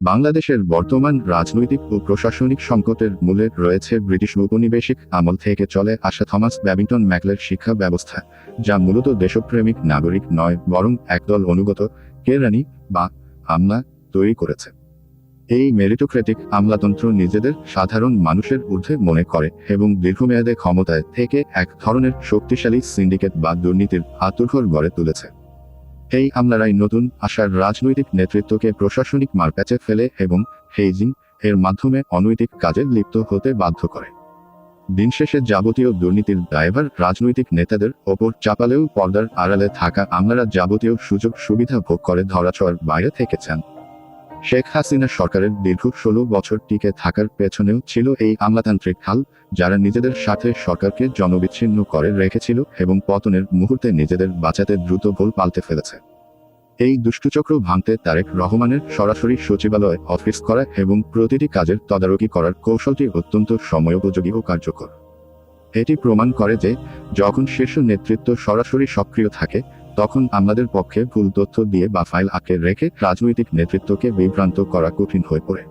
বাংলাদেশের বর্তমান রাজনৈতিক ও প্রশাসনিক সংকটের মূলে রয়েছে ব্রিটিশ উপনিবেশিক আমল থেকে চলে আসা থমাস ব্যাবিংটন ম্যাকলের শিক্ষা ব্যবস্থা, যা মূলত দেশপ্রেমিক নাগরিক নয় বরং একদল অনুগত কেরানি বা আমলা তৈরি করেছে। এই মেরিটোক্রেটিক আমলাতন্ত্র নিজেদের সাধারণ মানুষের ঊর্ধ্বে মনে করে এবং দীর্ঘমেয়াদে ক্ষমতায় থেকে এক ধরনের শক্তিশালী সিন্ডিকেট বা দুর্নীতির আঁতুড়ঘর গড়ে তুলেছে। এই আমলারাই নতুন আসার রাজনৈতিক নেতৃত্বকে প্রশাসনিক মারপ্যাচে ফেলে এবং হেইজিং এর মাধ্যমে অনৈতিক কাজে লিপ্ত হতে বাধ্য করে। দিন শেষে যাবতীয় দুর্নীতির দায়ভার রাজনৈতিক নেতাদের ওপর চাপালেও পর্দার আড়ালে থাকা আমলারা যাবতীয় সুযোগ সুবিধা ভোগ করে ধরাছোঁয়ার বাইরে থেকেছেন। শেখ হাসিনা সরকারের দীর্ঘ 16 বছর টিকে থাকার পেছনেও ছিল এই আমলাতান্ত্রিক হাল, যারা নিজেদের সাথে সরকারকে জনবিচ্ছিন্ন করে রেখেছিল এবং পতনের মুহূর্তে নিজেদের বাঁচাতে দ্রুত ভুল পাল্টে ফেলেছে। এই দুষ্টচক্র ভাঙতে তারেক রহমানের সরাসরি সচিবালয়ে অফিস করা এবং প্রতিটি কাজের তদারকি করার কৌশলটি অত্যন্ত সময়োপযোগী ও কার্যকর। এটি প্রমাণ করে যে যখন শীর্ষ নেতৃত্ব সরাসরি সক্রিয় থাকে, তখন আমাদের পক্ষে ভুল তথ্য দিয়ে বা ফাইল আটকে রেখে রাজনৈতিক নেতৃত্বকে বিভ্রান্ত করা কঠিন হয়ে পড়ে।